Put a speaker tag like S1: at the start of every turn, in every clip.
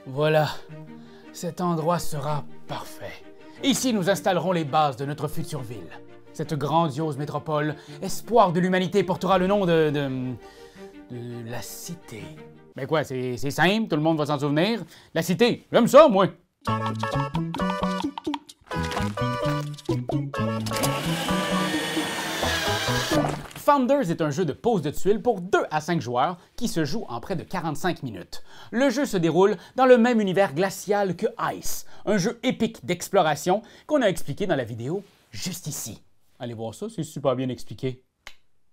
S1: Voilà, cet endroit sera parfait. Ici, nous installerons les bases de notre future ville. Cette grandiose métropole, espoir de l'humanité, portera le nom de la Cité. Ben quoi, c'est simple, tout le monde va s'en souvenir. La Cité, j'aime ça, moi! Founders est un jeu de pose de tuiles pour 2 à 5 joueurs qui se joue en près de 45 minutes. Le jeu se déroule dans le même univers glacial que Ice, un jeu épique d'exploration qu'on a expliqué dans la vidéo juste ici. Allez voir ça, c'est super bien expliqué.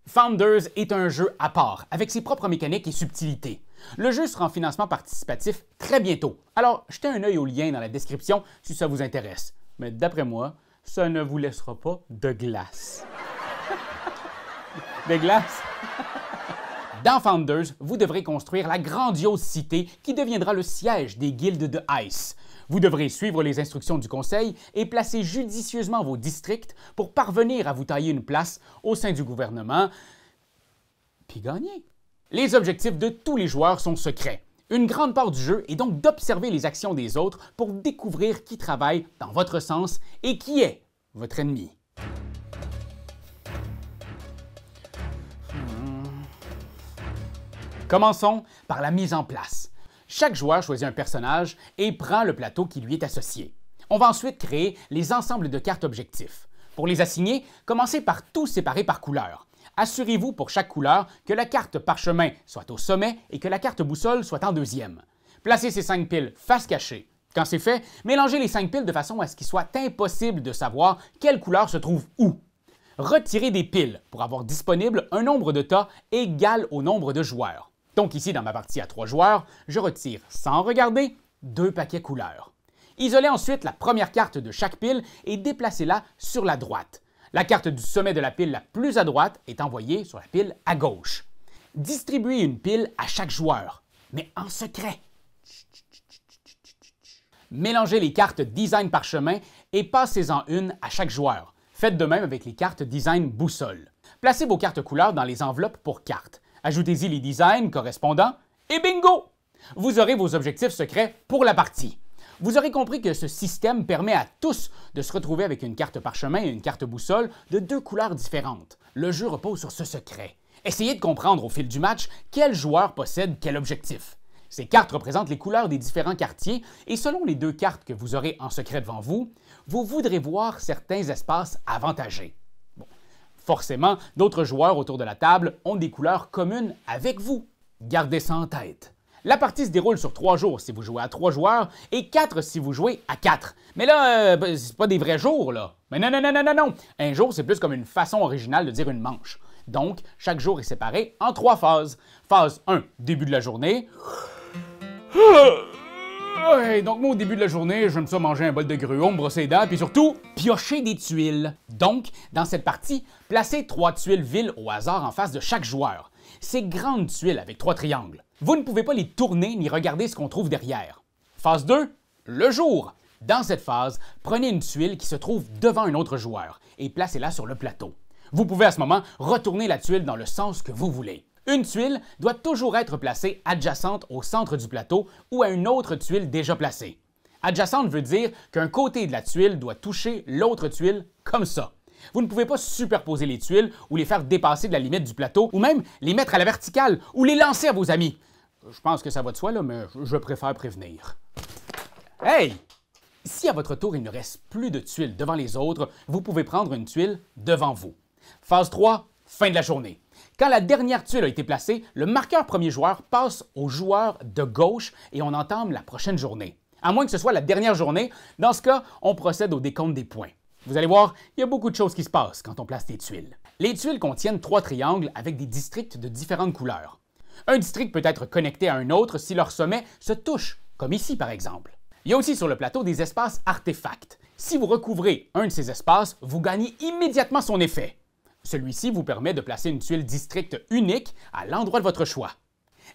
S1: Founders est un jeu à part, avec ses propres mécaniques et subtilités. Le jeu sera en financement participatif très bientôt, alors jetez un œil au lien dans la description si ça vous intéresse. Mais d'après moi, ça ne vous laissera pas de glace. De glace? Dans Founders, vous devrez construire la grandiose cité qui deviendra le siège des guildes de Ice. Vous devrez suivre les instructions du conseil et placer judicieusement vos districts pour parvenir à vous tailler une place au sein du gouvernement, puis gagner. Les objectifs de tous les joueurs sont secrets. Une grande part du jeu est donc d'observer les actions des autres pour découvrir qui travaille dans votre sens et qui est votre ennemi. Commençons par la mise en place. Chaque joueur choisit un personnage et prend le plateau qui lui est associé. On va ensuite créer les ensembles de cartes objectifs. Pour les assigner, commencez par tout séparer par couleur. Assurez-vous pour chaque couleur que la carte parchemin soit au sommet et que la carte boussole soit en deuxième. Placez ces 5 piles face cachée. Quand c'est fait, mélangez les 5 piles de façon à ce qu'il soit impossible de savoir quelle couleur se trouve où. Retirez des piles pour avoir disponible un nombre de tas égal au nombre de joueurs. Donc ici, dans ma partie à 3 joueurs, je retire, sans regarder, 2 paquets couleurs. Isolez ensuite la première carte de chaque pile et déplacez-la sur la droite. La carte du sommet de la pile la plus à droite est envoyée sur la pile à gauche. Distribuez une pile à chaque joueur, mais en secret. Mélangez les cartes design parchemin et passez-en une à chaque joueur. Faites de même avec les cartes design boussole. Placez vos cartes couleurs dans les enveloppes pour cartes. Ajoutez-y les designs correspondants et bingo! Vous aurez vos objectifs secrets pour la partie. Vous aurez compris que ce système permet à tous de se retrouver avec une carte parchemin et une carte boussole de 2 couleurs différentes. Le jeu repose sur ce secret. Essayez de comprendre au fil du match quel joueur possède quel objectif. Ces cartes représentent les couleurs des différents quartiers et selon les 2 cartes que vous aurez en secret devant vous, vous voudrez voir certains espaces avantagés. Forcément, d'autres joueurs autour de la table ont des couleurs communes avec vous. Gardez ça en tête. La partie se déroule sur 3 jours si vous jouez à 3 joueurs et 4 si vous jouez à 4. Mais là, c'est pas des vrais jours, là. Mais non. Un jour, c'est plus comme une façon originale de dire une manche. Donc, chaque jour est séparé en 3 phases. Phase 1, début de la journée. Donc moi, au début de la journée, j'aime ça manger un bol de gruau, me brosser les dents, puis surtout, piocher des tuiles. Donc, dans cette partie, placez 3 tuiles villes au hasard en face de chaque joueur. Ces grandes tuiles avec 3 triangles. Vous ne pouvez pas les tourner ni regarder ce qu'on trouve derrière. Phase 2, le jour. Dans cette phase, prenez une tuile qui se trouve devant un autre joueur et placez-la sur le plateau. Vous pouvez à ce moment retourner la tuile dans le sens que vous voulez. Une tuile doit toujours être placée adjacente au centre du plateau ou à une autre tuile déjà placée. Adjacente veut dire qu'un côté de la tuile doit toucher l'autre tuile comme ça. Vous ne pouvez pas superposer les tuiles ou les faire dépasser de la limite du plateau ou même les mettre à la verticale ou les lancer à vos amis. Je pense que ça va de soi, là, mais je préfère prévenir. Hey! Si à votre tour il ne reste plus de tuiles devant les autres, vous pouvez prendre une tuile devant vous. Phase 3, fin de la journée. Quand la dernière tuile a été placée, le marqueur premier joueur passe au joueur de gauche et on entame la prochaine journée. À moins que ce soit la dernière journée, dans ce cas, on procède au décompte des points. Vous allez voir, il y a beaucoup de choses qui se passent quand on place des tuiles. Les tuiles contiennent 3 triangles avec des districts de différentes couleurs. Un district peut être connecté à un autre si leur sommet se touche, comme ici par exemple. Il y a aussi sur le plateau des espaces artefacts. Si vous recouvrez un de ces espaces, vous gagnez immédiatement son effet. Celui-ci vous permet de placer une tuile district unique à l'endroit de votre choix.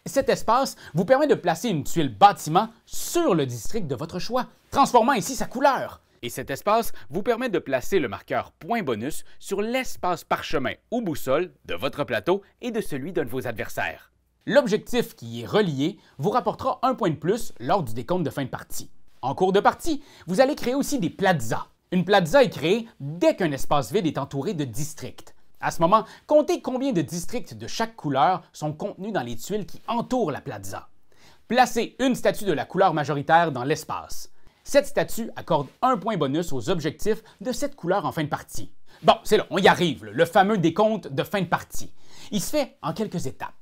S1: Cet espace vous permet de placer une tuile bâtiment sur le district de votre choix, transformant ainsi sa couleur. Et cet espace vous permet de placer le marqueur point bonus sur l'espace parchemin ou boussole de votre plateau et de celui d'un de vos adversaires. L'objectif qui y est relié vous rapportera un point de plus lors du décompte de fin de partie. En cours de partie, vous allez créer aussi des plazas. Une plaza est créée dès qu'un espace vide est entouré de districts. À ce moment, comptez combien de districts de chaque couleur sont contenus dans les tuiles qui entourent la plaza. Placez une statue de la couleur majoritaire dans l'espace. Cette statue accorde un point bonus aux objectifs de cette couleur en fin de partie. Bon, c'est là, on y arrive, le fameux décompte de fin de partie. Il se fait en quelques étapes.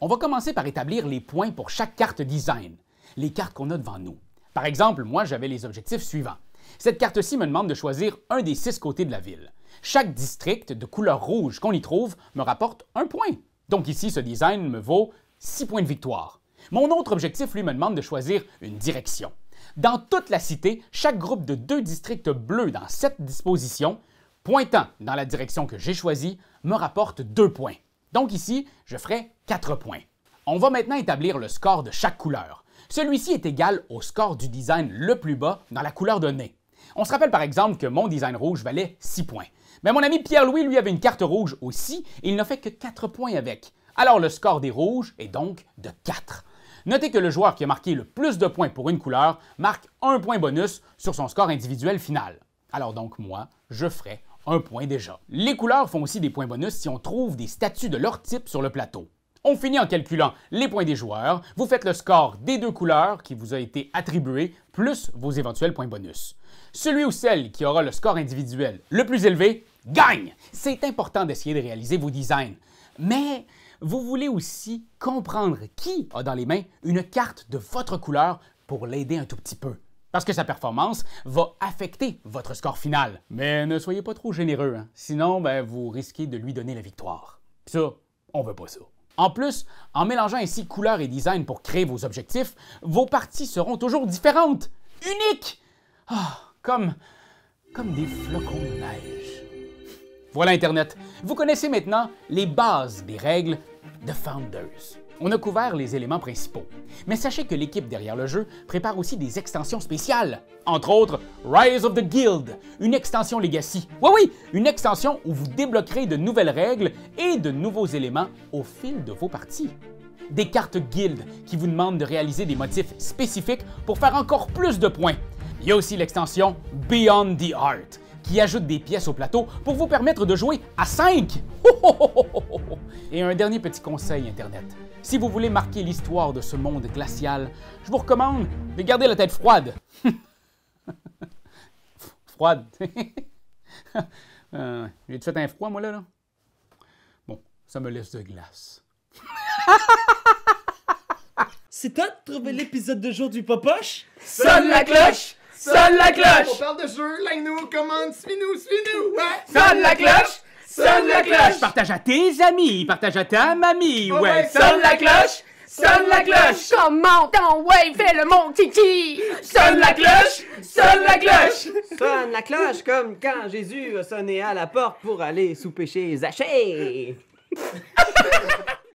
S1: On va commencer par établir les points pour chaque carte design, les cartes qu'on a devant nous. Par exemple, moi, j'avais les objectifs suivants. Cette carte-ci me demande de choisir un des 6 côtés de la ville. Chaque district de couleur rouge qu'on y trouve me rapporte un point. Donc ici, ce design me vaut 6 points de victoire. Mon autre objectif, lui, me demande de choisir une direction. Dans toute la cité, chaque groupe de 2 districts bleus dans cette disposition, pointant dans la direction que j'ai choisie, me rapporte 2 points. Donc ici, je ferai 4 points. On va maintenant établir le score de chaque couleur. Celui-ci est égal au score du design le plus bas dans la couleur donnée. On se rappelle par exemple que mon design rouge valait 6 points. Mais mon ami Pierre-Louis, lui, avait une carte rouge aussi et il n'a fait que 4 points avec. Alors le score des rouges est donc de 4. Notez que le joueur qui a marqué le plus de points pour une couleur marque un point bonus sur son score individuel final. Alors donc moi, je ferai un point déjà. Les couleurs font aussi des points bonus si on trouve des statues de leur type sur le plateau. On finit en calculant les points des joueurs, vous faites le score des 2 couleurs qui vous a été attribué, plus vos éventuels points bonus. Celui ou celle qui aura le score individuel le plus élevé gagne! C'est important d'essayer de réaliser vos designs, mais vous voulez aussi comprendre qui a dans les mains une carte de votre couleur pour l'aider un tout petit peu. Parce que sa performance va affecter votre score final. Mais ne soyez pas trop généreux, hein? Sinon vous risquez de lui donner la victoire. Puis ça, on veut pas ça. En plus, en mélangeant ainsi couleurs et design pour créer vos objectifs, vos parties seront toujours différentes, uniques, comme des flocons de neige. Voilà Internet, vous connaissez maintenant les bases des règles de Founders. On a couvert les éléments principaux, mais sachez que l'équipe derrière le jeu prépare aussi des extensions spéciales. Entre autres, Rise of the Guild, une extension Legacy. Oui, une extension où vous débloquerez de nouvelles règles et de nouveaux éléments au fil de vos parties. Des cartes Guild qui vous demandent de réaliser des motifs spécifiques pour faire encore plus de points. Il y a aussi l'extension Beyond the Art, qui ajoute des pièces au plateau pour vous permettre de jouer à 5! Et un dernier petit conseil Internet. Si vous voulez marquer l'histoire de ce monde glacial, je vous recommande de garder la tête froide. Froide. J'ai-tu fait un froid, moi, là? Bon, ça me laisse de glace.
S2: C'est toi de trouver l'épisode de jour du Popoche?
S3: Sonne la cloche! Sonne la cloche!
S4: On parle de jeu, like-nous, commande, suis-nous, ouais!
S3: Sonne la cloche! Sonne la cloche!
S1: Partage à tes amis, partage à ta mamie, ouais!
S3: Sonne la cloche! Sonne la cloche!
S5: Comment ton ouais, fais-le mon titi!
S3: Sonne la cloche! Sonne la cloche!
S2: Sonne la cloche comme quand Jésus a sonné à la porte pour aller souper chez Zachée.